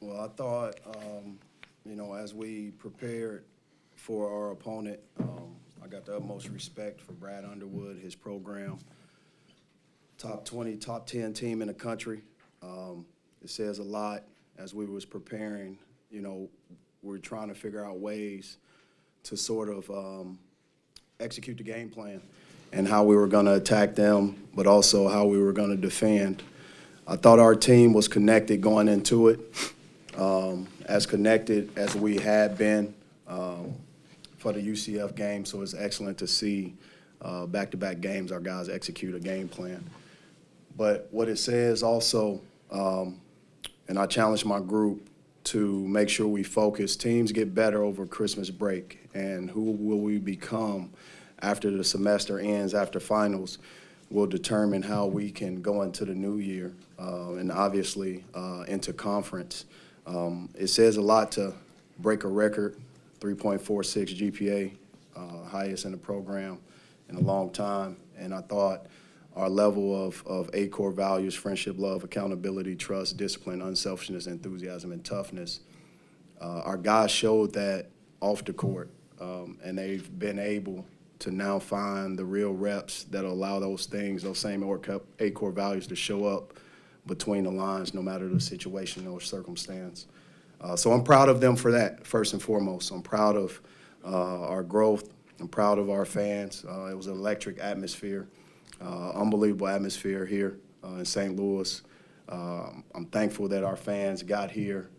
Well, I thought, as we prepared for our opponent, I got the utmost respect for Brad Underwood, his program, top 20, top 10 team in the country. It says a lot as we was preparing. We're trying to figure out ways to sort of execute the game plan and how we were going to attack them, but also how we were going to defend. I thought our team was connected going into it, as connected as we had been for the UCF game, so it's excellent to see back-to-back games our guys execute a game plan. But what it says also, and I challenge my group to make sure we focus. Teams get better over Christmas break, and who will we become after the semester ends, after finals, will determine how we can go into the new year and obviously into conference. It says a lot to break a record, 3.46 GPA, highest in the program in a long time, and I thought our level of 8 core values, friendship, love, accountability, trust, discipline, unselfishness, enthusiasm, and toughness. Our guys showed that off the court, and they've been able to now find the real reps that allow those things, those same 8 core values to show up between the lines no matter the situation or circumstance. So I'm proud of them for that, first and foremost. I'm proud of our growth. I'm proud of our fans. It was an electric atmosphere. Unbelievable atmosphere here in St. Louis. I'm thankful that our fans got here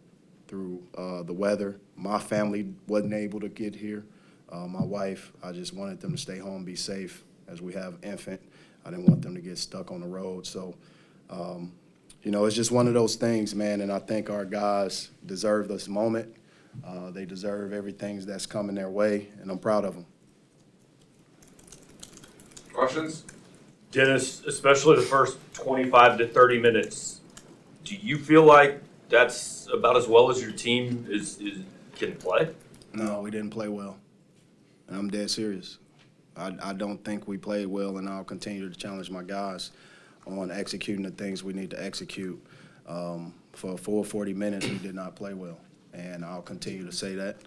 through the weather. My family wasn't able to get here. My wife, I just wanted them to stay home, be safe, as we have an infant. I didn't want them to get stuck on the road. So, it's just one of those things, man, and I think our guys deserve this moment. They deserve everything that's coming their way, and I'm proud of them. Questions? Dennis, especially the first 25 to 30 minutes, do you feel like that's about as well as your team can play? No, we didn't play well, and I'm dead serious. I don't think we played well, and I'll continue to challenge my guys on executing the things we need to execute. For a full 40 minutes, we did not play well, and I'll continue to say that.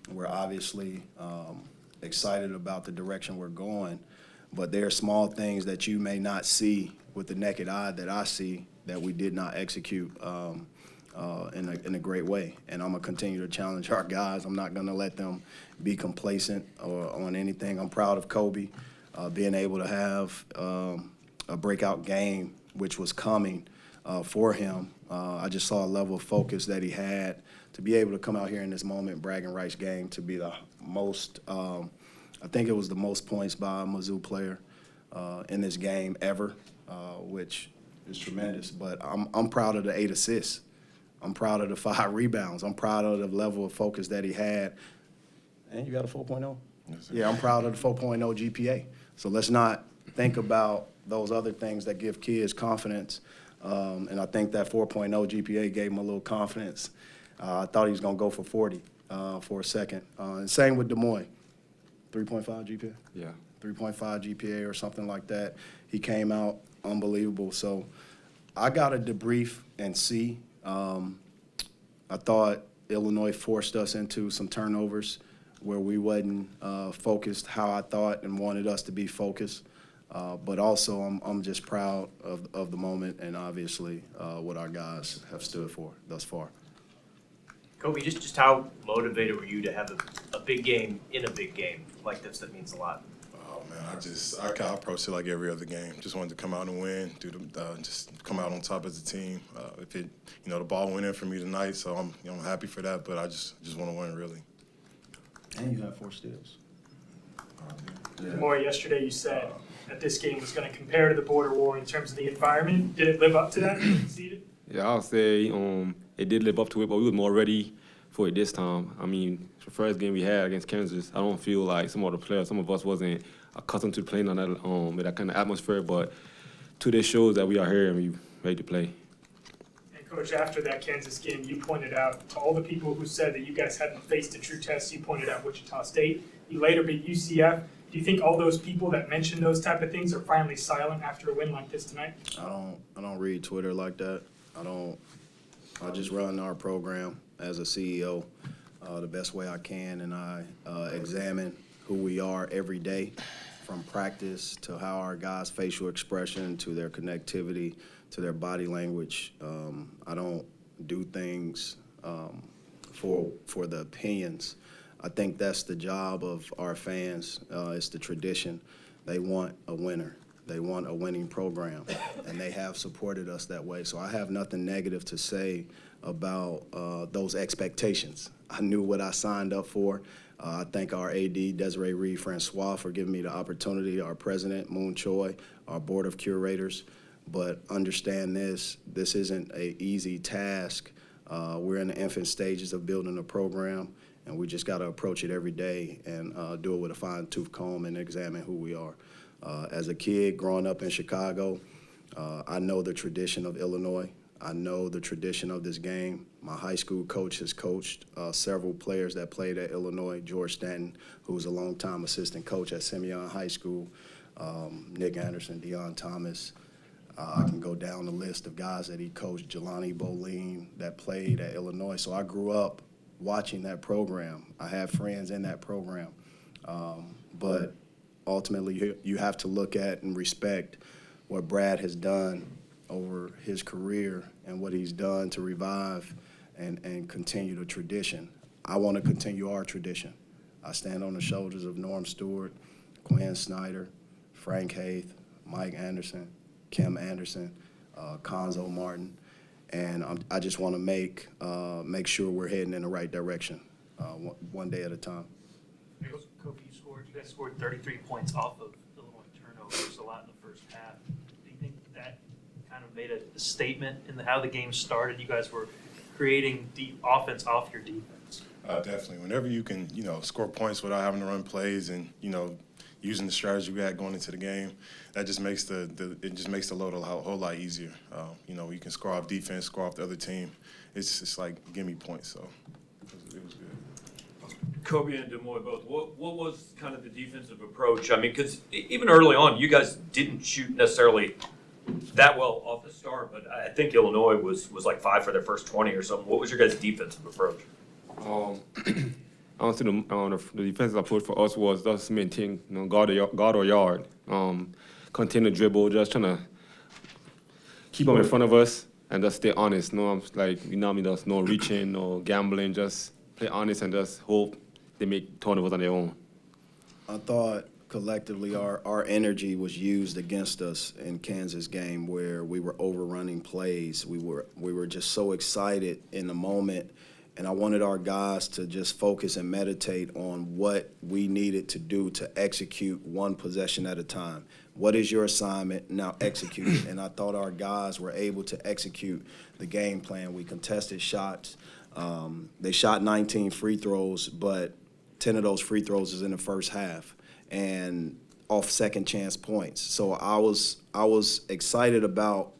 We're obviously excited about the direction we're going, but there are small things that you may not see with the naked eye that I see that we did not execute in a great way. And I'm going to continue to challenge our guys. I'm not going to let them be complacent or on anything. I'm proud of Kobe being able to have a breakout game, which was coming for him. I just saw a level of focus that he had to be able to come out here in this moment, Braggin Rights game, to be the most I think it was the most points by a Mizzou player in this game ever, which is tremendous. But I'm proud of the 8 assists. I'm proud of the 5 rebounds. I'm proud of the level of focus that he had. And you got a 4.0? Yes, sir. Yeah, I'm proud of the 4.0 GPA. So let's not think about those other things that give kids confidence. And I think that 4.0 GPA gave him a little confidence. I thought he was going to go for 40 for a second. And same with D'Moi. 3.5 GPA? Yeah. 3.5 GPA or something like that. He came out unbelievable. So I got to debrief and see. I thought Illinois forced us into some turnovers where we wasn't focused how I thought and wanted us to be focused. But also I'm just proud of the moment and obviously what our guys have stood for thus far. Kobe, just how motivated were you to have a big game in a big game like this? That means a lot. Oh man, I kind of approached it like every other game. Just wanted to come out and win, just come out on top as a team. If it, the ball went in for me tonight, so I'm happy for that. But I just want to win really. And you have 4 steals. More yesterday, you said that this game was going to compare to the border war in terms of the environment. Did it live up to that? Did you concede it? Yeah, I'll say it did live up to it, but we were more ready for it this time. I mean, the first game we had against Kansas, I don't feel like some of us wasn't accustomed to playing on that with that kind of atmosphere, but today shows that we are here and we ready to play. And Coach, after that Kansas game, you pointed out to all the people who said that you guys hadn't faced a true test, you pointed out Wichita State. You later beat UCF. Do you think all those people that mentioned those type of things are finally silent after a win like this tonight? I don't read Twitter like that. I don't I just run our program as a CEO the best way I can, and I examine who we are every day, from practice to how our guys' facial expression to their connectivity to their body language. I don't do things for the opinions. I think that's the job of our fans. It's the tradition. They want a winner. They want a winning program, and they have supported us that way. So I have nothing negative to say about those expectations. I knew what I signed up for. I thank our AD, Desiree Reed-Francois, for giving me the opportunity, our president, Moon Choi, our board of curators. But understand this isn't an easy task. We're in the infant stages of building a program, and we just got to approach it every day and do it with a fine-tooth comb and examine who we are. As a kid growing up in Chicago, I know the tradition of Illinois. I know the tradition of this game. My high school coach has coached several players that played at Illinois, George Stanton, who was a longtime assistant coach at Simeon High School, Nick Anderson, Deion Thomas. I can go down the list of guys that he coached, Jelani Boleen, that played at Illinois. So I grew up watching that program. I have friends in that program. But ultimately, you have to look at and respect what Brad has done over his career and what he's done to revive and continue the tradition. I want to continue our tradition. I stand on the shoulders of Norm Stewart, Quinn Snyder, Frank Haith, Mike Anderson, Kim Anderson, Konzo Martin, and I just want to make sure we're heading in the right direction, one day at a time. Kobe, you guys scored 33 points off of Illinois turnovers, a lot in the first half. Do you think that kind of made a statement in how the game started? You guys were creating deep offense off your defense. Definitely. Whenever you can, score points without having to run plays and, using the strategy we had going into the game, that just makes the load a whole lot easier. You can score off defense, score off the other team. It's like, give me points. So it was good. Kobe and D'Moi both. What was kind of the defensive approach? I mean, because even early on, you guys didn't shoot necessarily that well off the start, but I think Illinois was like 5 for their first 20 or something. What was your guys' defensive approach? Honestly, the defensive approach for us was just maintain, guard or yard, continue to dribble, just trying to keep them in front of us and just stay honest. There's no reaching, no gambling, just play honest and just hope they make turnovers on their own. I thought collectively our energy was used against us in Kansas game where we were overrunning plays. We were just so excited in the moment, and I wanted our guys to just focus and meditate on what we needed to do to execute one possession at a time. What is your assignment? Now execute it. And I thought our guys were able to execute the game plan. We contested shots. They shot 19 free throws, but 10 of those free throws is in the first half and off second chance points. So I was excited about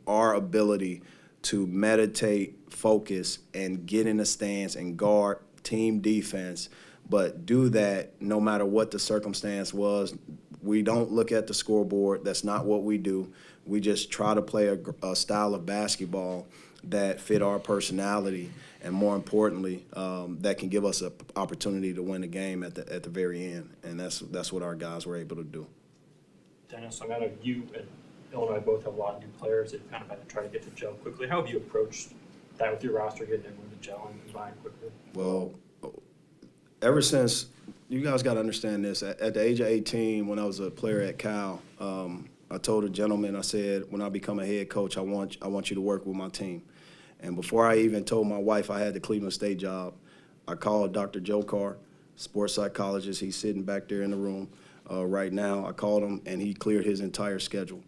our ability to meditate, focus, and get in the stance and guard team defense, but do that no matter what the circumstance was. We don't look at the scoreboard. That's not what we do. We just try to play a style of basketball that fit our personality, and more importantly, that can give us an opportunity to win the game at the very end. And that's what our guys were able to do. Dennis, I know you and Illinois both have a lot of new players that kind of had to try to get to gel quickly. How have you approached that with your roster, getting everyone to gel and combine quickly? Well, ever since, you guys got to understand this, at the age of 18, when I was a player at Cal, I told a gentleman, I said, when I become a head coach, I want you to work with my team. And before I even told my wife I had the Cleveland State job, I called Dr. Joe Carr, sports psychologist. He's sitting back there in the room right now. I called him, and he cleared his entire schedule.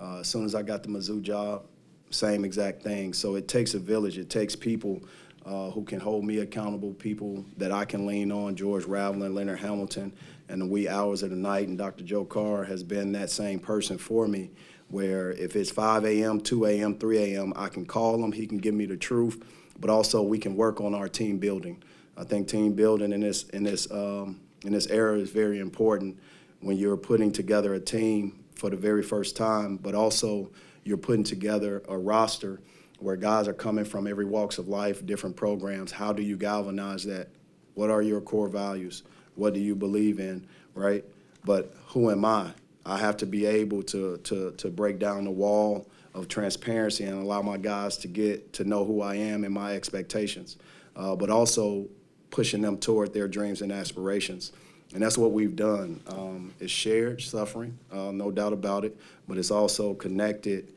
As soon as I got the Mizzou job, same exact thing. So it takes a village. It takes people who can hold me accountable, people that I can lean on, George Raveling, Leonard Hamilton, and the wee hours of the night. And Dr. Joe Carr has been that same person for me, where if it's 5 a.m., 2 a.m., 3 a.m., I can call him. He can give me the truth, but also we can work on our team building. I think team building in this era is very important when you're putting together a team for the very first time, but also you're putting together a roster where guys are coming from every walks of life, different programs. How do you galvanize that? What are your core values? What do you believe in, right? But who am I? I have to be able to break down the wall of transparency and allow my guys to get to know who I am and my expectations, but also pushing them toward their dreams and aspirations. And that's what we've done. It's shared suffering, no doubt about it, but it's also connected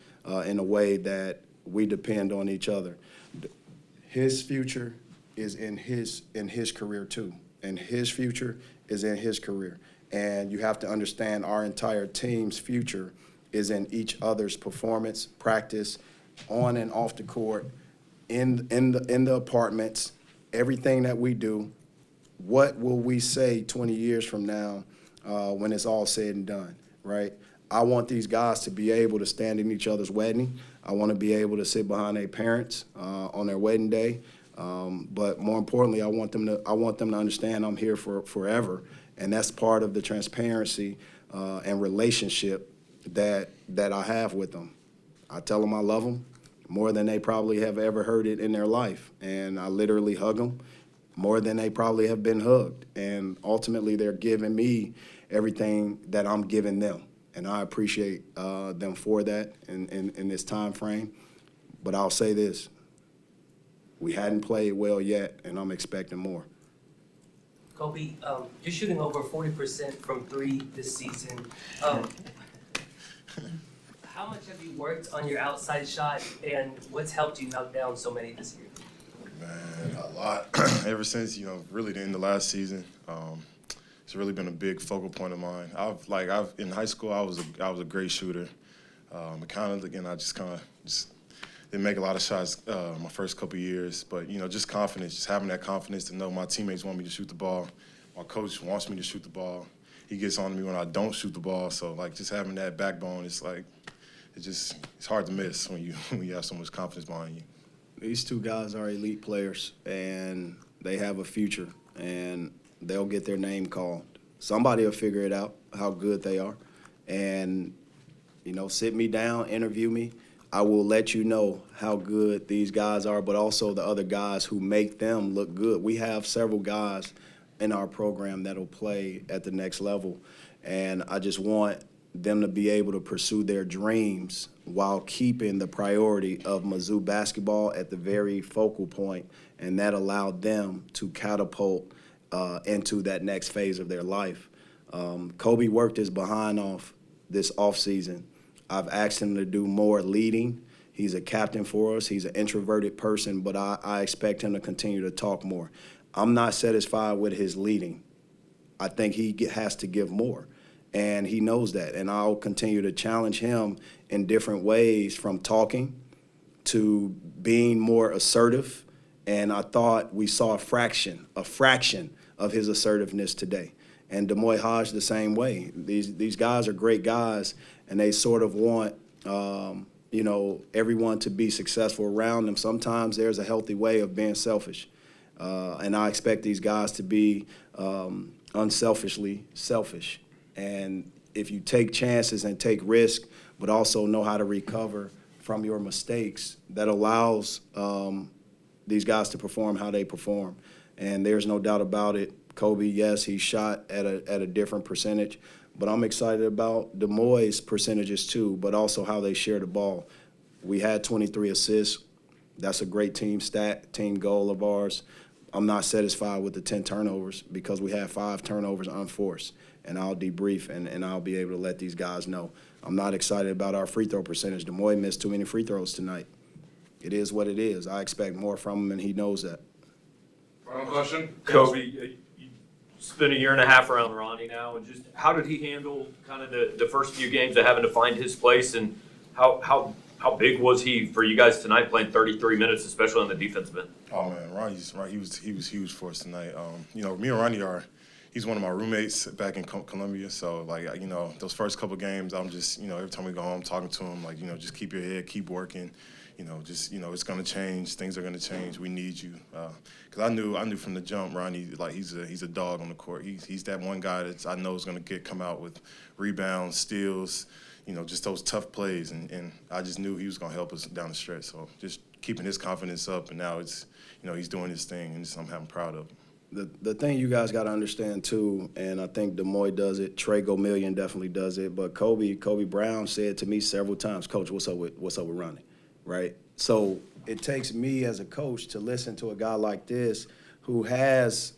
in a way that we depend on each other. His future is in his career too, and his future is in his career. And you have to understand our entire team's future is in each other's performance, practice, on and off the court, in the apartments, everything that we do. What will we say 20 years from now when it's all said and done, right? I want these guys to be able to stand in each other's wedding. I want to be able to sit behind their parents on their wedding day. But more importantly, I want them to understand I'm here for forever, and that's part of the transparency and relationship that I have with them. I tell them I love them more than they probably have ever heard it in their life, and I literally hug them more than they probably have been hugged. And ultimately, they're giving me everything that I'm giving them, and I appreciate them for that in this time frame. But I'll say this: we hadn't played well yet, and I'm expecting more. Kobe, you're shooting over 40% from three this season. How much have you worked on your outside shot, and what's helped you knock down so many this year? Man, a lot. Ever since, really the end of last season, it's really been a big focal point of mine. In high school, I was a great shooter. I just didn't make a lot of shots my first couple of years, but just confidence, just having that confidence to know my teammates want me to shoot the ball, my coach wants me to shoot the ball. He gets on me when I don't shoot the ball, so just having that backbone, it's hard to miss when you have so much confidence behind you. These two guys are elite players, and they have a future, and they'll get their name called. Somebody will figure it out, how good they are. And, sit me down, interview me. I will let you know how good these guys are, but also the other guys who make them look good. We have several guys in our program that'll play at the next level, and I just want them to be able to pursue their dreams while keeping the priority of Mizzou basketball at the very focal point, and that allowed them to catapult into that next phase of their life. Kobe worked his behind off this offseason. I've asked him to do more leading. He's a captain for us. He's an introverted person, but I expect him to continue to talk more. I'm not satisfied with his leading. I think he has to give more. And he knows that, and I'll continue to challenge him in different ways, from talking to being more assertive. And I thought we saw a fraction of his assertiveness today. And D'Moi Hodge the same way. These guys are great guys, and they sort of want everyone to be successful around them. Sometimes there's a healthy way of being selfish, and I expect these guys to be unselfishly selfish. And if you take chances and take risks, but also know how to recover from your mistakes, that allows these guys to perform how they perform. And there's no doubt about it. Kobe, yes, he shot at a different percentage, but I'm excited about D'Moi's percentages too, but also how they share the ball. We had 23 assists. That's a great team stat, team goal of ours. I'm not satisfied with the 10 turnovers because we had 5 turnovers unforced. And I'll debrief and I'll be able to let these guys know. I'm not excited about our free throw percentage. D'Moi missed too many free throws tonight. It is what it is. I expect more from him, and he knows that. Final question. Kobe, you spent a year and a half around Ronnie now, and just how did he handle kind of the first few games of having to find his place, and how big was he for you guys tonight, playing 33 minutes, especially on the defensive end? Oh man, Ronnie's right. He was huge for us tonight. Me and Ronnie he's one of my roommates back in Columbia. So those first couple games, I'm just every time we go home talking to him, just keep your head, keep working. It's gonna change. Things are gonna change. We need you. Because I knew from the jump, Ronnie, he's a dog on the court. He's that one guy that I know is gonna come out with rebounds, steals, just those tough plays, and I just knew he was gonna help us down the stretch. So just keeping his confidence up, and now it's, he's doing his thing, and I'm proud of him. The thing you guys got to understand too, and I think D'Moi does it, Trey Gomillion definitely does it, but Kobe Brown said to me several times, Coach, what's up with Ronnie, right? So it takes me as a coach to listen to a guy like this who has,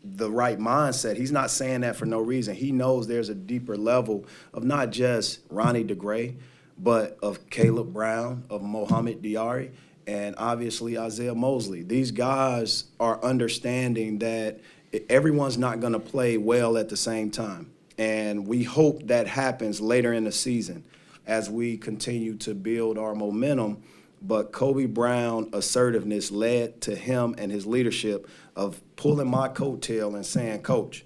the right mindset. He's not saying that for no reason. He knows there's a deeper level of not just Ronnie DeGray, but of Caleb Brown, of Mohamed Diarry, and obviously Isaiah Mosley. These guys are understanding that everyone's not going to play well at the same time. And we hope that happens later in the season as we continue to build our momentum. But Kobe Brown assertiveness led to him and his leadership of pulling my coattail and saying, Coach,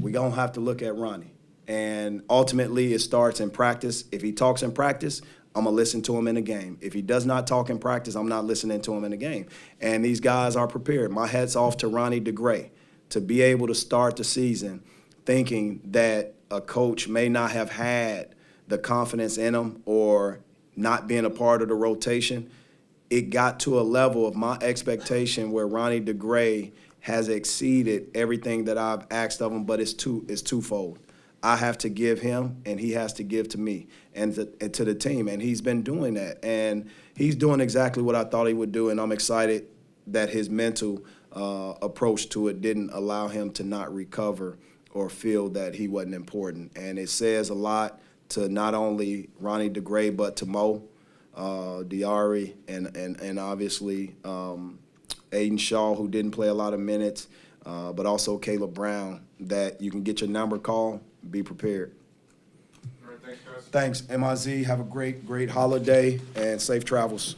we're going to have to look at Ronnie. And ultimately it starts in practice. If he talks in practice, I'm going to listen to him in a game. If he does not talk in practice, I'm not listening to him in a game. And these guys are prepared. My hat's off to Ronnie DeGray to be able to start the season thinking that a coach may not have had the confidence in him or not being a part of the rotation. It got to a level of my expectation where Ronnie DeGray has exceeded everything that I've asked of him, but it's twofold. I have to give him, and he has to give to me and to the team, and he's been doing that. And he's doing exactly what I thought he would do, and I'm excited that his mental approach to it didn't allow him to not recover or feel that he wasn't important. And it says a lot to not only Ronnie DeGray, but to Mo, Diarry, and obviously Aiden Shaw, who didn't play a lot of minutes, but also Caleb Brown, that you can get your number called, be prepared. All right, thanks, guys. Thanks, MIZ. Have a great holiday and safe travels.